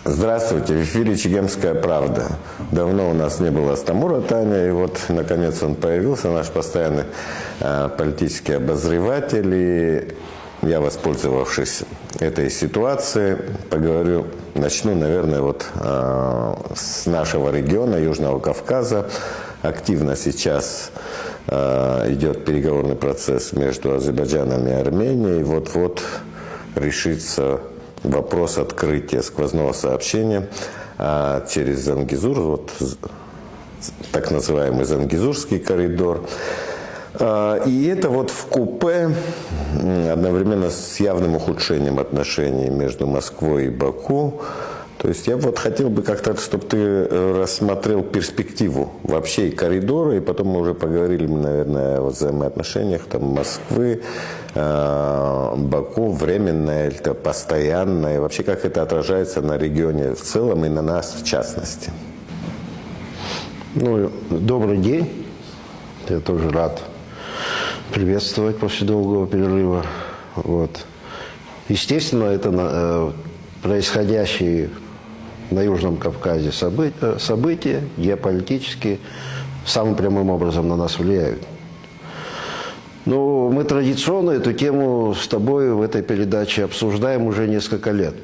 Здравствуйте, в эфире «Чегемская правда». Давно у нас не было Стамура Таня, и вот, наконец, он появился, наш постоянный политический обозреватель. И я, воспользовавшись этой ситуацией, начну, наверное, вот с нашего региона, Южного Кавказа. Активно сейчас идет переговорный процесс между Азербайджаном и Арменией. Вот-вот решится вопрос открытия сквозного сообщения через Зангезур, вот так называемый Зангезурский коридор. И это вот в купе одновременно с явным ухудшением отношений между Москвой и Баку. То есть я вот хотел бы как-то, чтобы ты рассмотрел перспективу вообще и коридора, и потом мы уже поговорили, наверное, о взаимоотношениях там, Москвы, Баку, временное или постоянное, и вообще как это отражается на регионе в целом и на нас в частности. Добрый день. Я тоже рад приветствовать после долгого перерыва. Естественно, это происходящие на Южном Кавказе события геополитические самым прямым образом на нас влияют. Мы традиционно эту тему с тобой в этой передаче обсуждаем уже несколько лет.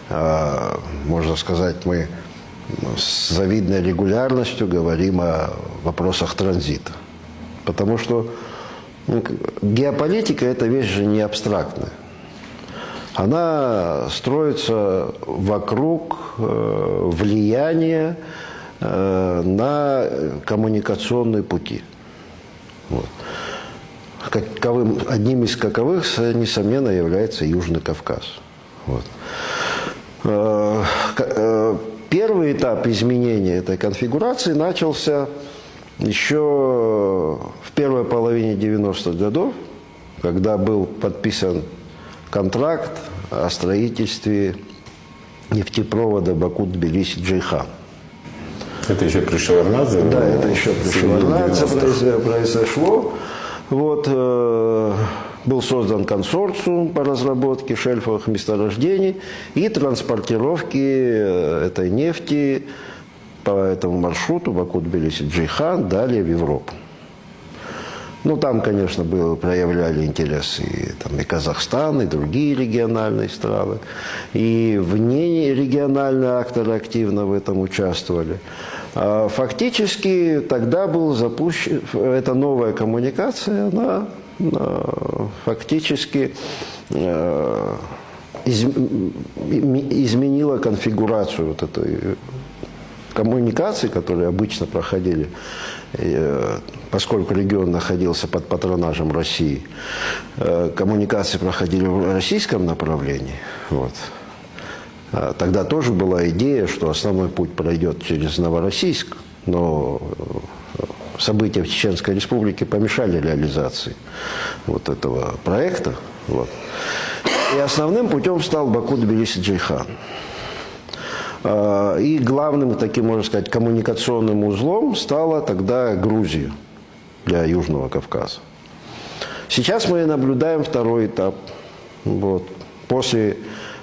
Можно сказать, мы с завидной регулярностью говорим о вопросах транзита. Потому что геополитика – это вещь же не абстрактная. Она строится вокруг влияния на коммуникационные пути. Одним из каковых, несомненно, является Южный Кавказ. Первый этап изменения этой конфигурации начался еще в первой половине 90-х годов, когда был подписан контракт о строительстве нефтепровода Баку-Тбилиси-Джейхан. Это еще при Шеварднадзе? Да, это еще при Шеварднадзе произошло. Был создан консорциум по разработке шельфовых месторождений и транспортировке этой нефти по этому маршруту Баку-Тбилиси-Джейхан далее в Европу. Там, конечно, проявляли интерес и Казахстан, и другие региональные страны. И внерегиональные акторы активно в этом участвовали. Фактически тогда был запущен, эта новая коммуникация, она фактически изменила конфигурацию этой коммуникации, которые обычно проходили, поскольку регион находился под патронажем России, коммуникации проходили в российском направлении. Тогда тоже была идея, что основной путь пройдет через Новороссийск, но события в Чеченской Республике помешали реализации этого проекта. И основным путем стал Баку-Тбилиси-Джейхан. И главным таким, можно сказать, коммуникационным узлом стала тогда Грузия для Южного Кавказа. Сейчас мы наблюдаем второй этап. После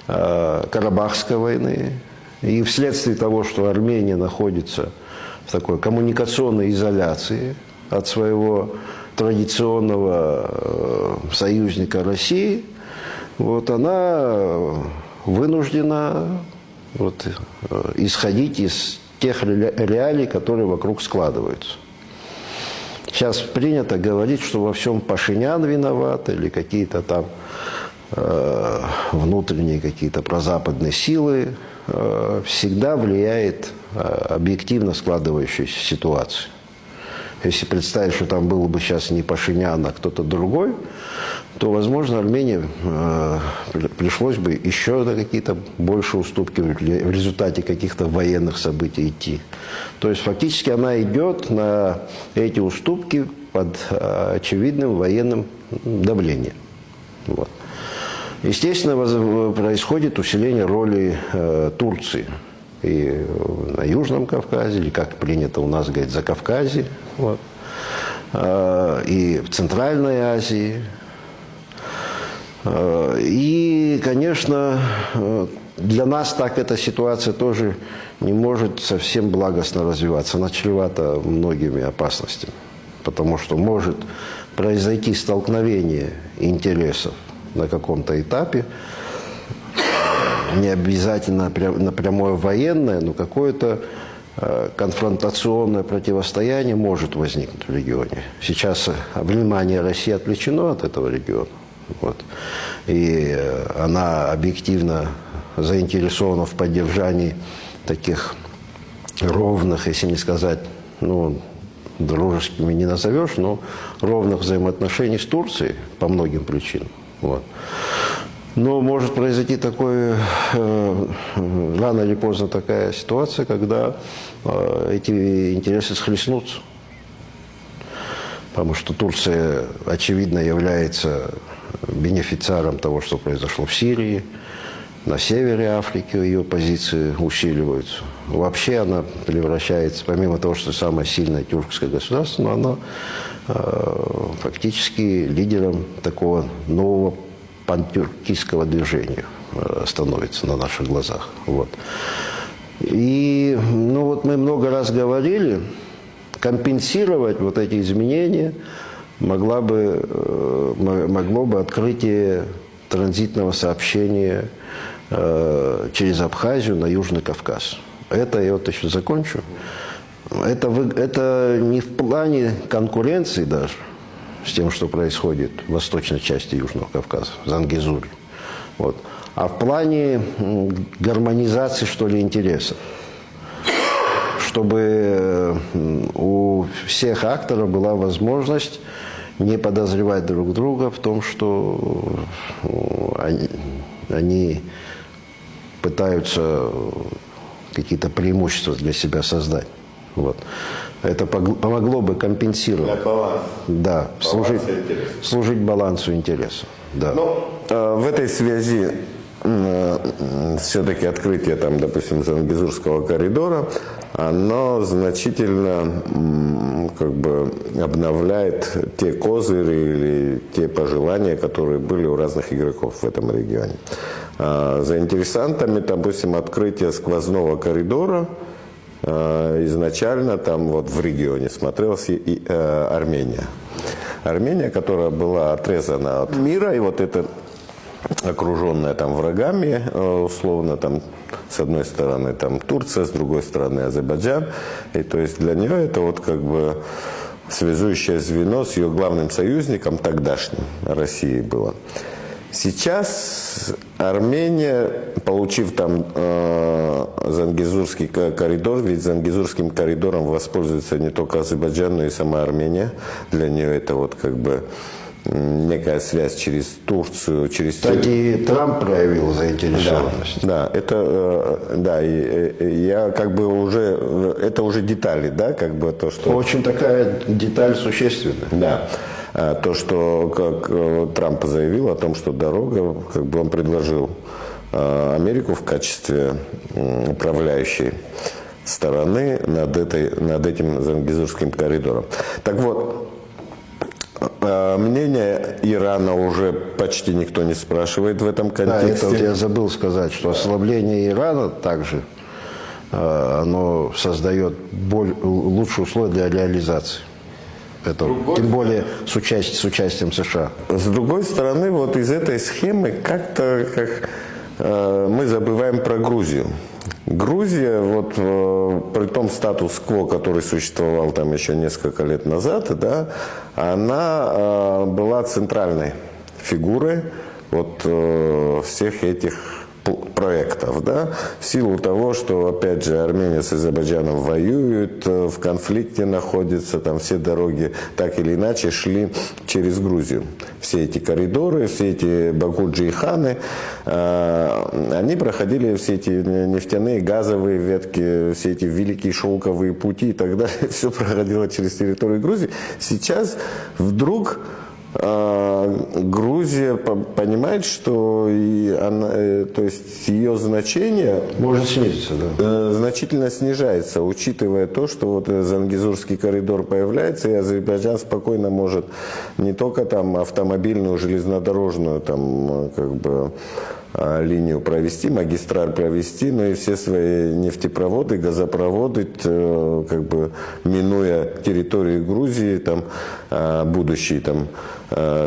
Карабахской войны и вследствие того, что Армения находится в такой коммуникационной изоляции от своего традиционного союзника России, она вынуждена исходить из тех реалий, которые вокруг складываются. Сейчас принято говорить, что во всем Пашинян виноват или какие-то там внутренние какие-то прозападные силы. Всегда влияет объективно складывающаяся ситуация. Если представить, что там был бы сейчас не Пашинян, а кто-то другой, то, возможно, Армении пришлось бы еще на какие-то большие уступки в результате каких-то военных событий идти. То есть, фактически, она идет на эти уступки под очевидным военным давлением. Естественно, происходит усиление роли Турции и на Южном Кавказе, или, как принято у нас говорить, Закавказье, и в Центральной Азии. И, конечно, для нас так эта ситуация тоже не может совсем благостно развиваться. Она чревата многими опасностями, потому что может произойти столкновение интересов на каком-то этапе, не обязательно напрямую военное, но какое-то конфронтационное противостояние может возникнуть в регионе. Сейчас внимание России отвлечено от этого региона. Вот. И она объективно заинтересована в поддержании таких ровных, если не сказать, ну, дружескими не назовешь, но ровных взаимоотношений с Турцией по многим причинам. Вот. Но может произойти такое, рано или поздно такая ситуация, когда эти интересы схлестнутся. Потому что Турция, очевидно, является бенефициаром того, что произошло в Сирии, на севере Африки ее позиции усиливаются. Вообще она превращается, помимо того, что самое сильное тюркское государство, но она фактически лидером такого нового пантюркистского движения становится на наших глазах. Вот. И ну вот мы много раз говорили, компенсировать вот эти изменения могло бы открытие транзитного сообщения через Абхазию на Южный Кавказ. Это я вот еще закончу. Это не в плане конкуренции даже с тем, что происходит в восточной части Южного Кавказа, в Зангезуре. Вот. А в плане гармонизации, что ли, интересов. Чтобы у всех акторов была возможность не подозревать друг друга в том, что они пытаются какие-то преимущества для себя создать. Вот. Это помогло бы компенсировать. Для баланса. Да, служить балансу интересов. Да. Но в этой связи все-таки открытие, там, допустим, Зангезурского коридора, оно значительно как бы обновляет те козыри или те пожелания, которые были у разных игроков в этом регионе. За интересантами, допустим, открытие сквозного коридора изначально там вот в регионе смотрелась и Армения. Армения, которая была отрезана от мира, и вот это окруженная там врагами, условно, там с одной стороны там Турция, с другой стороны Азербайджан, и то есть для нее это вот как бы связующее звено с ее главным союзником тогдашним, Россией было. Сейчас Армения, получив там Зангезурский коридор, ведь Зангезурским коридором воспользуется не только Азербайджан, но и сама Армения. Для нее это вот как бы некая связь через Турцию, через... Кстати, Трамп проявил заинтересованность. Да, это, да, и я как бы уже, это уже детали, да, как бы то, что... Очень такая деталь существенная. Да. То, что как Трамп заявил о том, что дорога, как бы он предложил Америку в качестве управляющей стороны над этим Зангезурским коридором. Так вот, мнение Ирана уже почти никто не спрашивает в этом контексте. Да, это вот я забыл сказать, что ослабление Ирана также оно создает лучшие условия для реализации. Это, тем более с участием США. С другой стороны, вот из этой схемы как-то мы забываем про Грузию. Грузия, вот при том статус-кво, который существовал там еще несколько лет назад, да, она была центральной фигурой вот всех этих проектов, да, в силу того, что, опять же, Армения с Азербайджаном воюют, в конфликте находятся, там все дороги так или иначе шли через Грузию. Все эти коридоры, все эти Баку-Джейханы, они проходили все эти нефтяные, газовые ветки, все эти великие шелковые пути и так далее, все проходило через территорию Грузии. Сейчас вдруг Грузия понимает, что то есть ее значение может снизиться, да. Значительно снижается, учитывая то, что вот Зангезурский коридор появляется, и Азербайджан спокойно может не только там автомобильную, железнодорожную там как бы линию провести, магистраль провести, но и все свои нефтепроводы, газопроводы, как бы минуя территорию Грузии, там, будущие там,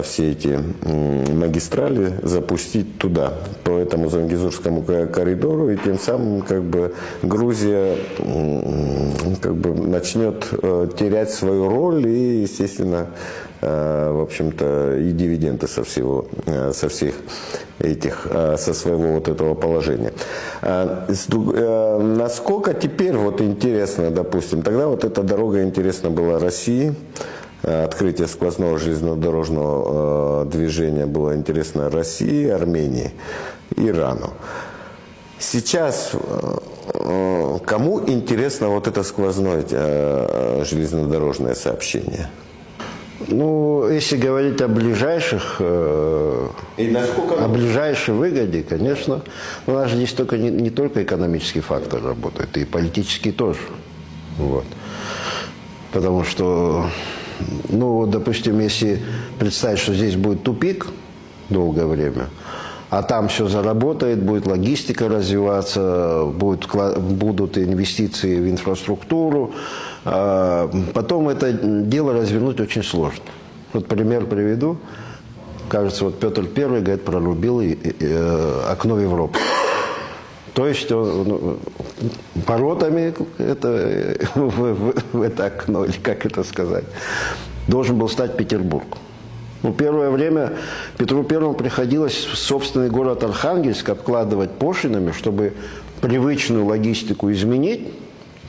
все эти магистрали запустить туда, по этому Зангезурскому коридору, и тем самым как бы Грузия как бы начнет терять свою роль и, естественно, в общем-то, и дивиденды со всех этих, со своего вот этого положения. Насколько теперь вот интересно, допустим, тогда вот эта дорога интересна была России, открытие сквозного железнодорожного движения было интересно России, Армении, Ирану. Сейчас кому интересно вот это сквозное железнодорожное сообщение? Ну, если говорить о ближайших, И насколько... о ближайшей выгоде, конечно, у нас же здесь только не только экономический фактор работает, и политический тоже. Вот. Потому что, ну, допустим, если представить, что здесь будет тупик долгое время, а там все заработает, будет логистика развиваться, будут инвестиции в инфраструктуру, потом это дело развернуть очень сложно. Вот пример приведу. Кажется, вот Петр I, говорит, прорубил окно в Европу. То есть воротами в это окно, или как это сказать, должен был стать Петербург. Ну, первое время Петру Первому приходилось собственный город Архангельск обкладывать пошлинами, чтобы привычную логистику изменить,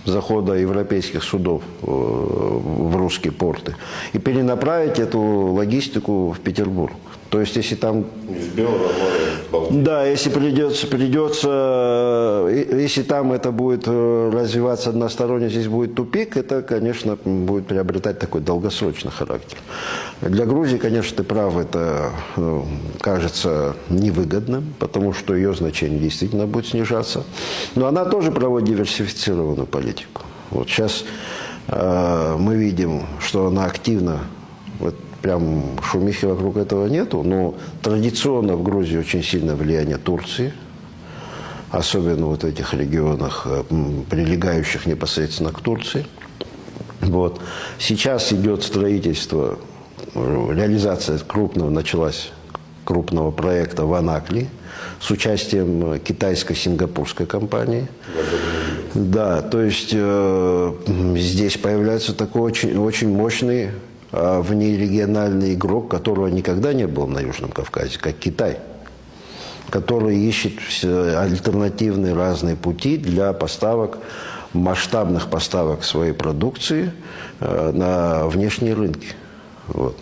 захода европейских судов в русские порты, и перенаправить эту логистику в Петербург. То есть, если там... Да, если если там это будет развиваться односторонне, здесь будет тупик, это, конечно, будет приобретать такой долгосрочный характер. Для Грузии, конечно, ты прав, это кажется невыгодным, потому что ее значение действительно будет снижаться. Но она тоже проводит диверсифицированную политику. Вот сейчас мы видим, что она активно... Прям шумихи вокруг этого нету, но традиционно в Грузии очень сильное влияние Турции, особенно вот в этих регионах, прилегающих непосредственно к Турции. Вот. Сейчас идет строительство, реализация началась крупного проекта в Анакли с участием китайско-сингапурской компании. Да, то есть здесь появляется такой очень мощный внерегиональный игрок, которого никогда не было на Южном Кавказе, как Китай, который ищет альтернативные разные пути для поставок, масштабных поставок своей продукции на внешние рынки. Вот.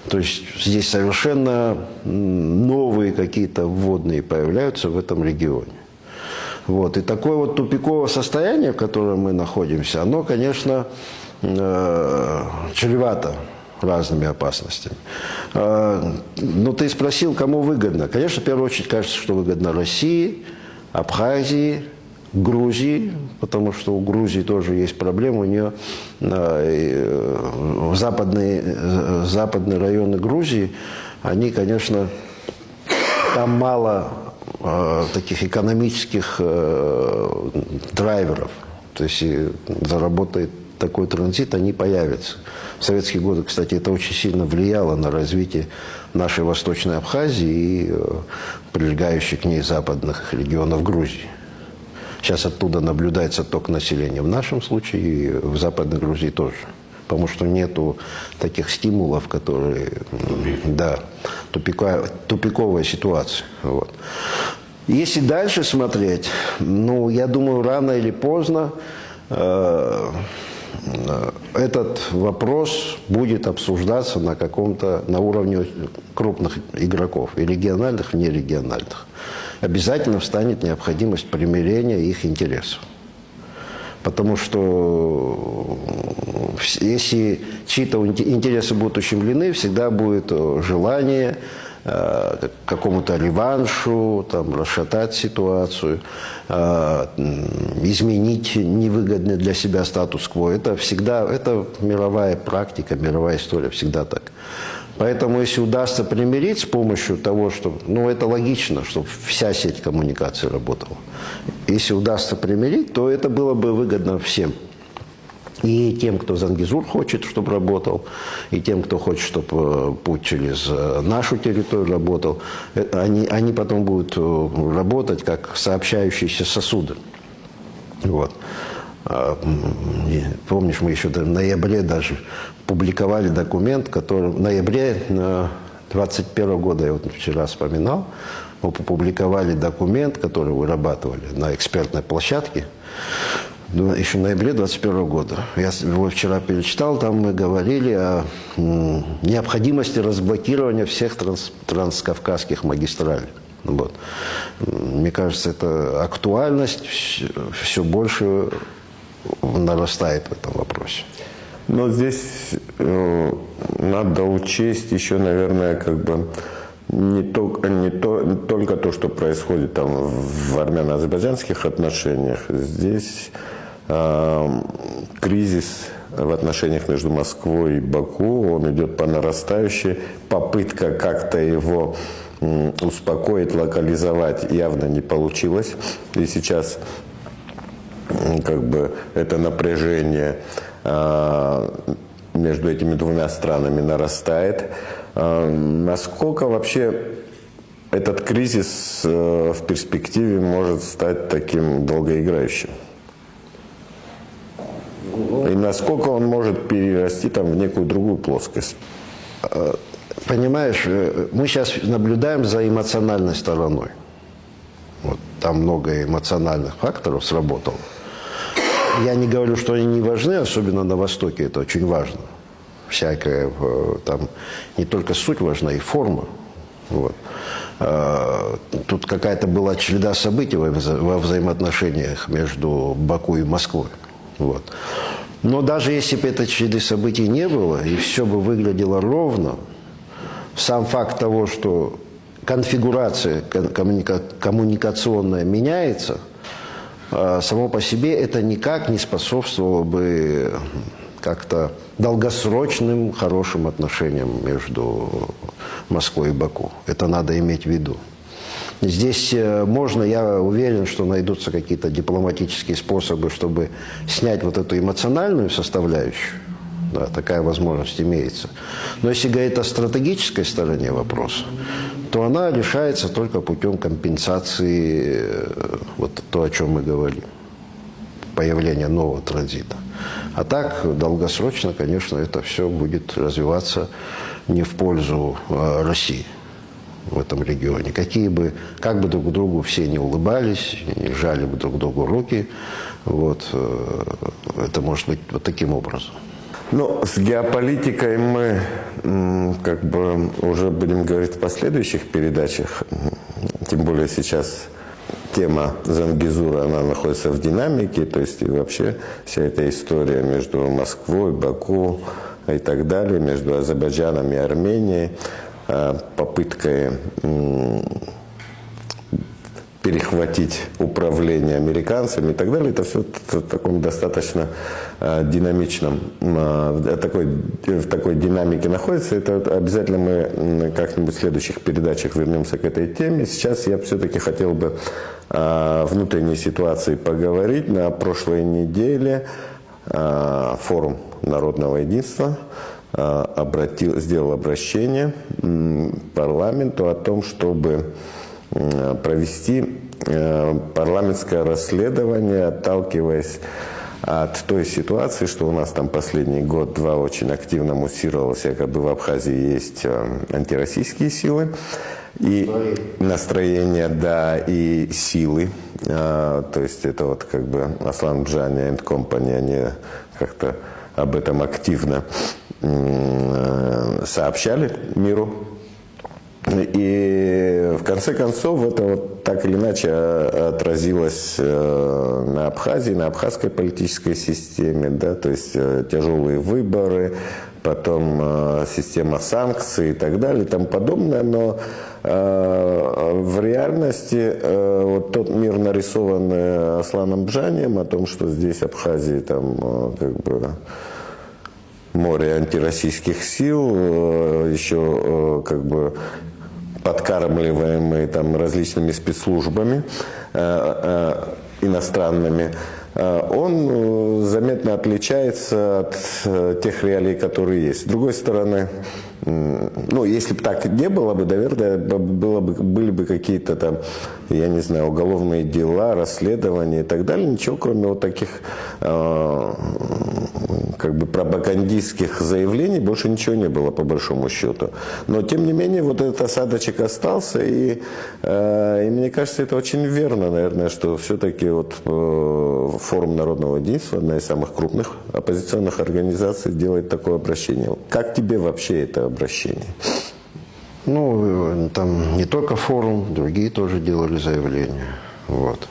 То есть здесь совершенно новые какие-то вводные появляются в этом регионе. Вот. И такое вот тупиковое состояние, в котором мы находимся, оно, конечно, чревато разными опасностями. Но ты спросил, кому выгодно. Конечно, в первую очередь кажется, что выгодно России, Абхазии, Грузии, потому что у Грузии тоже есть проблемы. У нее западные районы Грузии, они, конечно, там мало таких экономических драйверов. То есть, заработает такой транзит, они появятся. В советские годы, кстати, это очень сильно влияло на развитие нашей Восточной Абхазии и прилегающих к ней западных регионов Грузии. Сейчас оттуда наблюдается отток населения в нашем случае и в Западной Грузии тоже. Потому что нету таких стимулов, которые... Да, тупиковая ситуация. Вот. Если дальше смотреть, ну, я думаю, рано или поздно этот вопрос будет обсуждаться на уровне крупных игроков, и региональных, и нерегиональных. Обязательно встанет необходимость примирения их интересов. Потому что если чьи-то интересы будут ущемлены, всегда будет желание какому-то реваншу, там, расшатать ситуацию, изменить невыгодный для себя статус-кво. Это всегда, это мировая практика, мировая история, всегда так. Поэтому, если удастся примирить с помощью того, что, ну, это логично, чтобы вся сеть коммуникаций работала. Если удастся примирить, то это было бы выгодно всем. И тем, кто Зангезур хочет, чтобы работал, и тем, кто хочет, чтобы путь через нашу территорию работал, они потом будут работать как сообщающиеся сосуды. Вот. Помнишь, мы еще в ноябре даже публиковали документ, который в ноябре 2021 года, я вот вчера вспоминал, мы опубликовали документ, который вырабатывали на экспертной площадке, еще в ноябре 2021 года. Я его вчера перечитал, там мы говорили о необходимости разблокирования всех транскавказских магистралей. Вот. Мне кажется, эта актуальность все больше нарастает в этом вопросе. Но здесь надо учесть еще, наверное, как бы не только то, что происходит там в армяно-азербайджанских отношениях. Здесь кризис в отношениях между Москвой и Баку, он идет по нарастающей. Попытка как-то его успокоить, локализовать явно не получилось. И сейчас как бы это напряжение между этими двумя странами нарастает. Насколько вообще этот кризис в перспективе может стать таким долгоиграющим? И насколько он может перерасти там в некую другую плоскость? Понимаешь, мы сейчас наблюдаем за эмоциональной стороной. Вот, там много эмоциональных факторов сработало. Я не говорю, что они не важны, особенно на Востоке это очень важно. Всякая, там не только суть важна, и форма. Вот. Тут какая-то была череда событий во взаимоотношениях между Баку и Москвой. Вот. Но даже если бы этой череды событий не было, и все бы выглядело ровно, сам факт того, что конфигурация коммуникационная меняется, само по себе это никак не способствовало бы как-то долгосрочным хорошим отношениям между Москвой и Баку. Это надо иметь в виду. Здесь можно, я уверен, что найдутся какие-то дипломатические способы, чтобы снять вот эту эмоциональную составляющую. Да, такая возможность имеется. Но если говорить о стратегической стороне вопроса, то она решается только путем компенсации, вот то, о чем мы говорим, появления нового транзита. А так, долгосрочно, конечно, это все будет развиваться не в пользу России в этом регионе. Как бы друг другу все не улыбались, не жали бы друг другу руки, вот, это может быть вот таким образом. Ну, с геополитикой мы как бы уже будем говорить в последующих передачах, тем более сейчас тема Зангезура, она находится в динамике, то есть и вообще вся эта история между Москвой, Баку и так далее, между Азербайджаном и Арменией, попыткой перехватить управление американцами и так далее, это все в таком достаточно динамичном, в такой динамике находится. Это обязательно мы как-нибудь в следующих передачах вернемся к этой теме. Сейчас я все-таки хотел бы о внутренней ситуации поговорить. На прошлой неделе форум Народного единства сделал обращение парламенту о том, чтобы провести парламентское расследование, отталкиваясь от той ситуации, что у нас там последний год-два очень активно муссировалось, якобы в Абхазии есть антироссийские силы и настроения, да, и силы. То есть это вот как бы Аслан Бжани and Company, они как-то об этом активно сообщали миру. И в конце концов это вот так или иначе отразилось на Абхазии, на абхазской политической системе, да, то есть тяжелые выборы, потом система санкций и так далее и тому подобное, но в реальности вот тот мир, нарисованный Асланом Бжанием, о том, что здесь Абхазии там как бы море антироссийских сил, еще как бы подкармливаемые там различными спецслужбами иностранными, он заметно отличается от тех реалий, которые есть. С другой стороны, ну, если бы так не было бы, наверное, были бы какие-то там, я не знаю, уголовные дела, расследования и так далее. Ничего, кроме вот таких как бы пропагандистских заявлений, больше ничего не было, по большому счету. Но, тем не менее, вот этот осадочек остался, и мне кажется, это очень верно, наверное, что все-таки вот Форум Народного единства, одна из самых крупных оппозиционных организаций, делает такое обращение. Как тебе вообще это обращение? Ну, там не только форум, другие тоже делали заявления. Вот.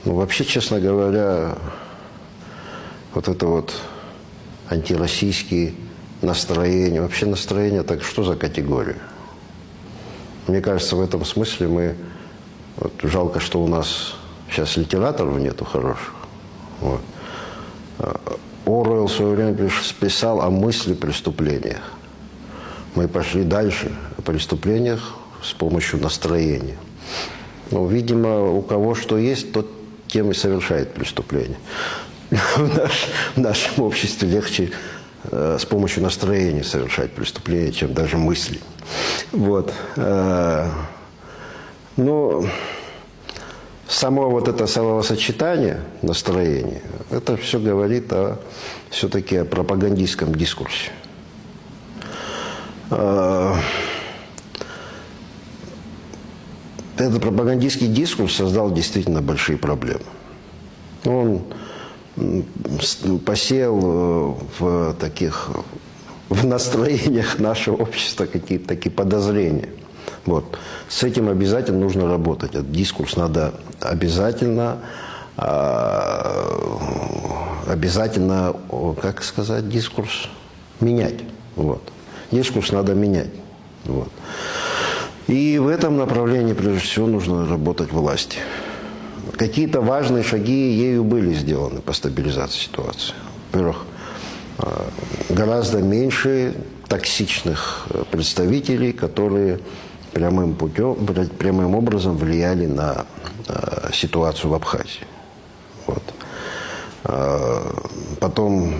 Ну, вообще, честно говоря, вот это вот антироссийские настроения, вообще настроение, так что за категория? Мне кажется, в этом смысле мы, вот, жалко, что у нас сейчас литераторов нету хороших. Вот. Оруэлл в свое время писал о мысли преступлениях. Мы пошли дальше, о преступлениях с помощью настроения. Ну, видимо, у кого что есть, тот тем и совершает преступление. В нашем обществе легче с помощью настроения совершать преступление, чем даже мысли. Вот. Но само вот это словосочетание настроения, это все говорит все-таки о пропагандистском дискурсе. Этот пропагандистский дискурс создал действительно большие проблемы. Он посеял в настроениях нашего общества какие-то такие подозрения. Вот. С этим обязательно нужно работать. Этот дискурс надо обязательно, как сказать, дискурс менять. Вот. Дискурс надо менять. Вот. И в этом направлении, прежде всего, нужно работать власти. Какие-то важные шаги ею были сделаны по стабилизации ситуации. Во-первых, гораздо меньше токсичных представителей, которые прямым образом влияли на ситуацию в Абхазии. Вот. Потом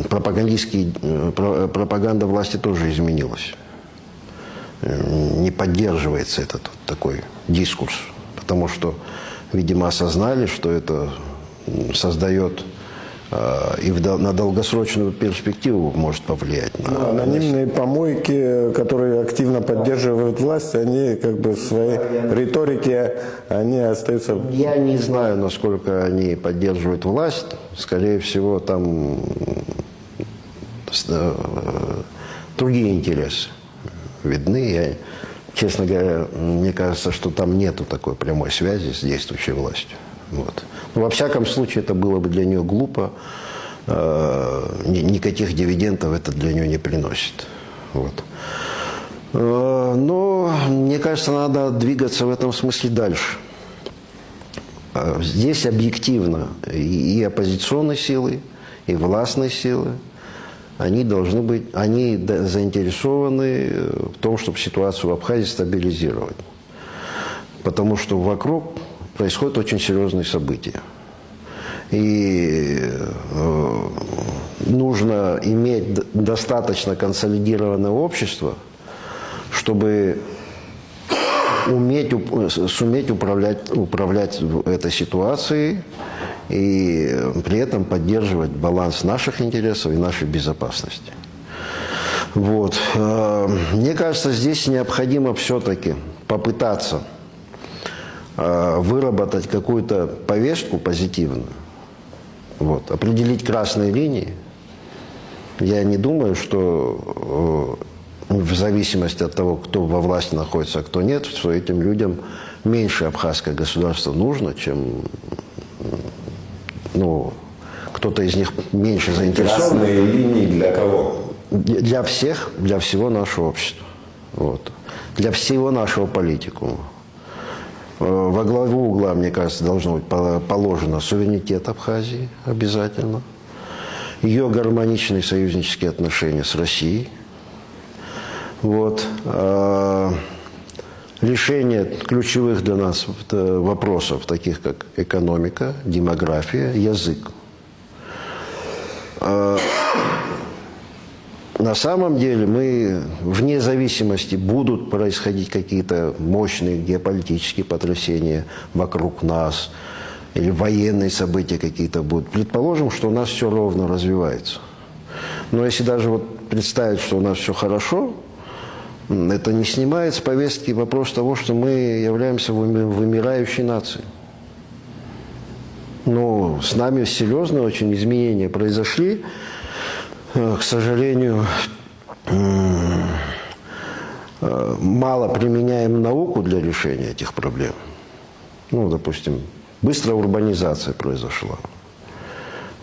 пропаганда власти тоже изменилась. Не поддерживается этот такой дискурс, потому что, видимо, осознали, что это создает и на долгосрочную перспективу может повлиять. На анонимные помойки, которые активно поддерживают власть, они как бы в своей риторике, они остаются... Я не знаю, насколько они поддерживают власть. Скорее всего, там другие интересы видны. Честно говоря, мне кажется, что там нету такой прямой связи с действующей властью. Вот. Но, во всяком случае, это было бы для нее глупо. Никаких дивидендов это для нее не приносит. Вот. Но, мне кажется, надо двигаться в этом смысле дальше. Здесь объективно и оппозиционные силы, и властные силы, они заинтересованы в том, чтобы ситуацию в Абхазии стабилизировать. Потому что вокруг происходят очень серьезные события. И нужно иметь достаточно консолидированное общество, чтобы суметь управлять этой ситуацией и при этом поддерживать баланс наших интересов и нашей безопасности. Вот. Мне кажется, здесь необходимо все-таки попытаться выработать какую-то повестку позитивную, вот, определить красные линии. Я не думаю, что в зависимости от того, кто во власти находится, а кто нет, что этим людям меньше абхазское государство нужно, чем кто-то из них меньше заинтересован. Красные линии для кого? Для всех, для всего нашего общества. Вот. Для всего нашего политикума. Во главу угла, мне кажется, должно быть положено суверенитет Абхазии обязательно. Ее гармоничные союзнические отношения с Россией. Вот. Решение ключевых для нас вопросов, таких как экономика, демография, язык. На самом деле мы, вне зависимости, будут происходить какие-то мощные геополитические потрясения вокруг нас, или военные события какие-то будут. Предположим, что у нас все ровно развивается. Но если даже вот представить, что у нас все хорошо, это не снимает с повестки вопрос того, что мы являемся вымирающей нацией. Но с нами серьезные очень изменения произошли. К сожалению, мало применяем науку для решения этих проблем. Ну, допустим, быстрая урбанизация произошла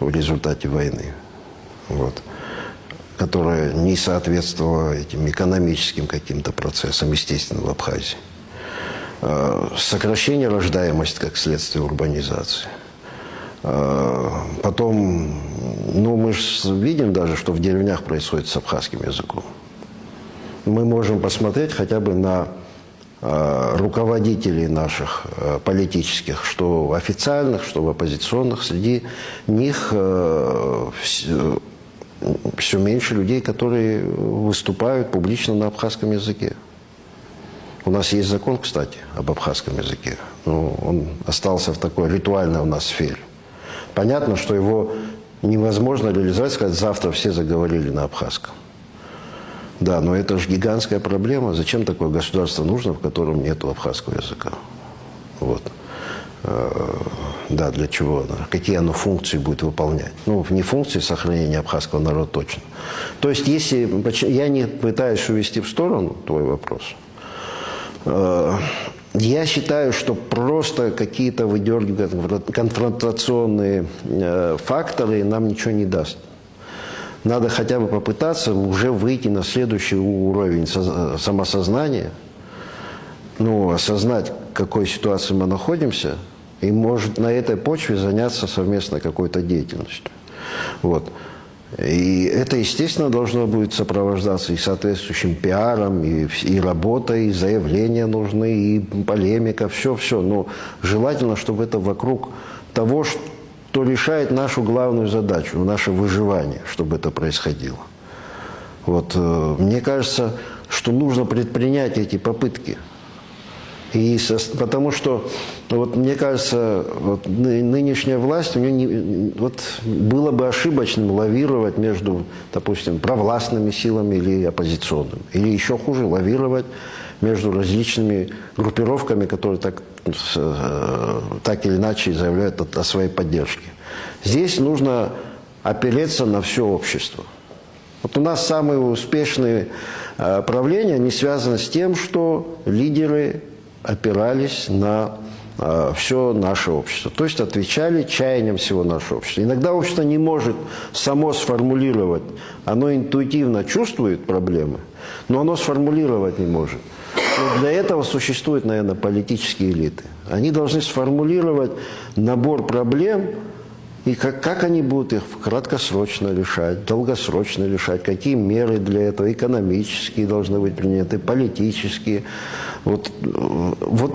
в результате войны, вот, которая не соответствовала этим экономическим каким-то процессам, естественно, в Абхазии. Сокращение рождаемости как следствие урбанизации. Потом, ну, мы же видим даже, что в деревнях происходит с абхазским языком. Мы можем посмотреть хотя бы на руководителей наших политических, что официальных, что оппозиционных. Среди них все меньше людей, которые выступают публично на абхазском языке. У нас есть закон, кстати, об абхазском языке. Но он остался в такой ритуальной у нас сфере. Понятно, что его невозможно реализовать, сказать, завтра все заговорили на абхазском. Да, но это же гигантская проблема. Зачем такое государство нужно, в котором нет абхазского языка? Вот. Да, для чего оно? Какие оно функции будет выполнять? Ну, не функции сохранения абхазского народа точно. То есть, если... Я не пытаюсь увести в сторону твой вопрос. Я считаю, что просто какие-то выдергивать конфронтационные факторы нам ничего не даст. Надо хотя бы попытаться уже выйти на следующий уровень самосознания, ну, осознать, в какой ситуации мы находимся, и, может, на этой почве заняться совместной какой-то деятельностью. Вот. И это, естественно, должно будет сопровождаться и соответствующим пиаром, и работой, и заявления нужны, и полемика, все-все. Но желательно, чтобы это вокруг того, что решает нашу главную задачу, наше выживание, чтобы это происходило. Вот. Мне кажется, что нужно предпринять эти попытки. Потому что, вот, мне кажется, вот, нынешняя власть, у нее вот, было бы ошибочным лавировать между, допустим, провластными силами или оппозиционными. Или еще хуже, лавировать между различными группировками, которые так или иначе заявляют о своей поддержке. Здесь нужно опереться на все общество. Вот у нас самые успешные правления, они связаны с тем, что лидеры опирались на все наше общество. То есть отвечали чаяниям всего нашего общества. Иногда общество не может само сформулировать. Оно интуитивно чувствует проблемы, но оно сформулировать не может. Но для этого существуют, наверное, политические элиты. Они должны сформулировать набор проблем, и как они будут их краткосрочно решать, долгосрочно решать, какие меры для этого, экономические должны быть приняты, политические. Вот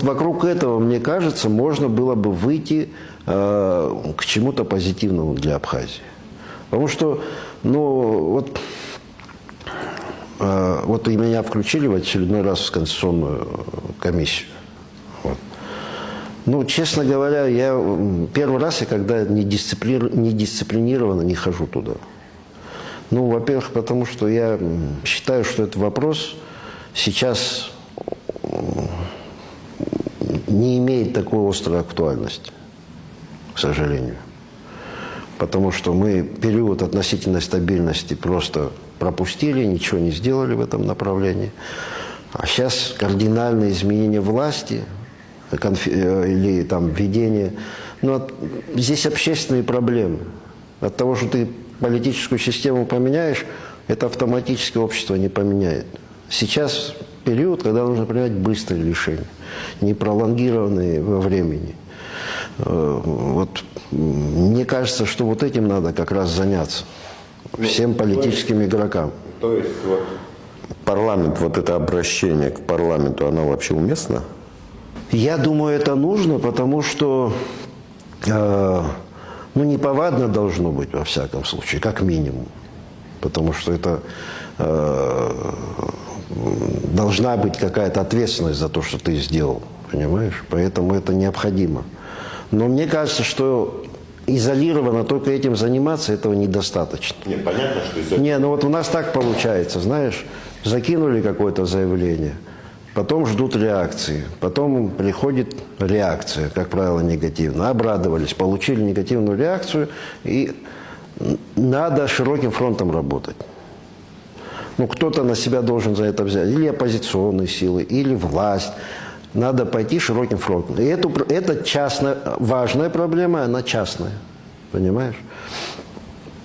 вокруг этого, мне кажется, можно было бы выйти к чему-то позитивному для Абхазии. Потому что, ну, вот и меня включили в очередной раз в Конституционную комиссию. Вот. Ну, честно говоря, я первый раз, когда недисциплинированно не хожу туда. Ну, во-первых, потому что я считаю, что этот вопрос сейчас не имеет такой острой актуальности, к сожалению. Потому что мы период относительной стабильности просто пропустили, ничего не сделали в этом направлении. А сейчас кардинальные изменения власти или там введение... Ну, здесь общественные проблемы. От того, что ты политическую систему поменяешь, это автоматически общество не поменяет. Сейчас период, когда нужно принимать быстрые решения, не пролонгированные во времени. Вот мне кажется, что вот этим надо как раз заняться. Всем политическим игрокам. То есть вот парламент, вот это обращение к парламенту, оно вообще уместно? Я думаю, это нужно, потому что неповадно должно быть, во всяком случае, как минимум. Потому что это должна быть какая-то ответственность за то, что ты сделал, понимаешь? Поэтому это необходимо. Но мне кажется, что изолированно только этим заниматься, этого недостаточно. Нет, понятно, что Не, ну вот у нас так получается, знаешь, закинули какое-то заявление, потом ждут реакции, потом приходит реакция, как правило, негативная. Обрадовались, получили негативную реакцию, и надо широким фронтом работать. Ну, кто-то на себя должен за это взять. Или оппозиционные силы, или власть. Надо пойти широким фронтом. И это частная, важная проблема, она частная. Понимаешь?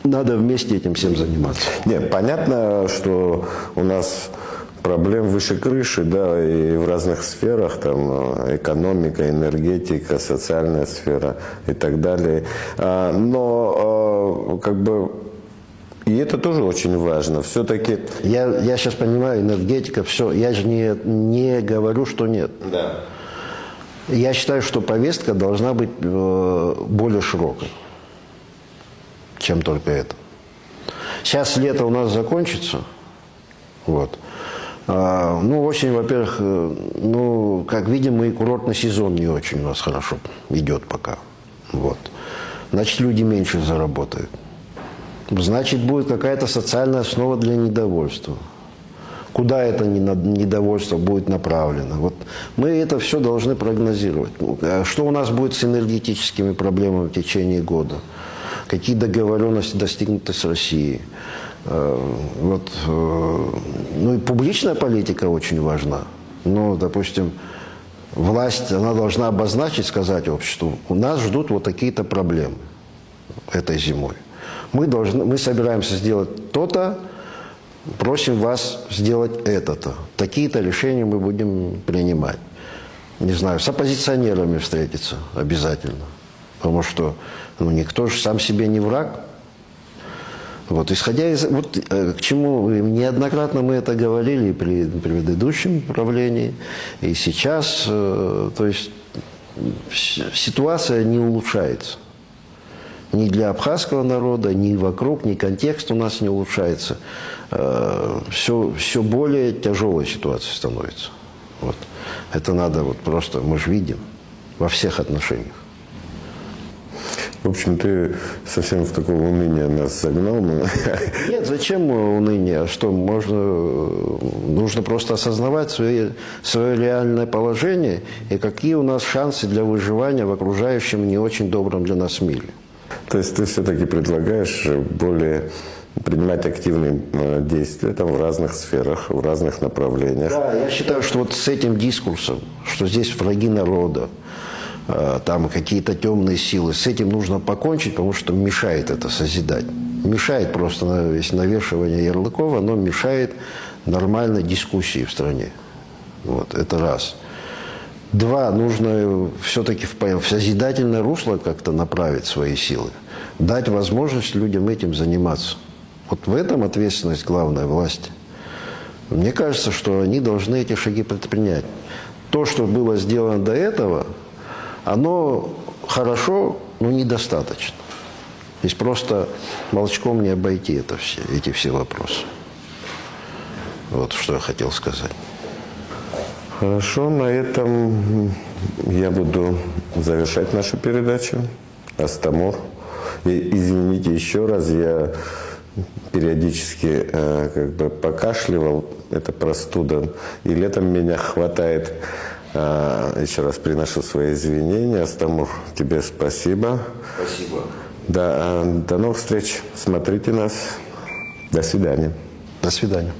Надо вместе этим всем заниматься. Нет, понятно, что у нас проблем выше крыши, да, и в разных сферах, там, экономика, энергетика, социальная сфера и так далее. Но, как бы, и это тоже очень важно. Все-таки... Я сейчас понимаю, энергетика, все. Я же не говорю, что нет. Да. Я считаю, что повестка должна быть более широкой, чем только это. Сейчас лето у нас закончится. Вот. Осень, во-первых, как видим, и курортный сезон не очень у нас хорошо идет пока. Вот. Значит, люди меньше заработают. Значит, будет какая-то социальная основа для недовольства. Куда это недовольство будет направлено? Вот мы это все должны прогнозировать. Что у нас будет с энергетическими проблемами в течение года? Какие договоренности достигнуты с Россией? И публичная политика очень важна. Допустим, власть, она должна обозначить, сказать обществу, у нас ждут вот такие-то проблемы этой зимой. Мы собираемся сделать то-то, просим вас сделать это-то. Такие-то решения мы будем принимать. Не знаю, с оппозиционерами встретиться обязательно. Потому что никто же сам себе не враг. Вот, исходя из... к чему неоднократно мы это говорили при предыдущем правлении, и сейчас, то есть ситуация не улучшается. Ни для абхазского народа, ни вокруг, ни контекст у нас не улучшается. Все более тяжелая ситуация становится. Вот. Это надо просто, мы же видим, во всех отношениях. В общем, ты совсем в такое уныние нас загнал. Нет, зачем уныние? Что, нужно просто осознавать свое реальное положение и какие у нас шансы для выживания в окружающем не очень добром для нас мире. То есть ты все-таки предлагаешь более принимать активные действия там, в разных сферах, в разных направлениях. Да, я считаю, что вот с этим дискурсом, что здесь враги народа, там какие-то темные силы, с этим нужно покончить, потому что мешает это созидать. Мешает просто навешивание ярлыков, оно мешает нормальной дискуссии в стране. Вот, это раз. Два, нужно все-таки в созидательное русло как-то направить свои силы. Дать возможность людям этим заниматься. Вот в этом ответственность главной власти. Мне кажется, что они должны эти шаги предпринять. То, что было сделано до этого, оно хорошо, но недостаточно. Здесь просто молчком не обойти эти все вопросы. Вот что я хотел сказать. Хорошо, на этом я буду завершать нашу передачу. Астамур. И извините еще раз, я периодически покашливал, это простуда, и летом меня хватает. Еще раз приношу свои извинения. Астамур, тебе спасибо. Спасибо. Да, до новых встреч. Смотрите нас. До свидания. До свидания.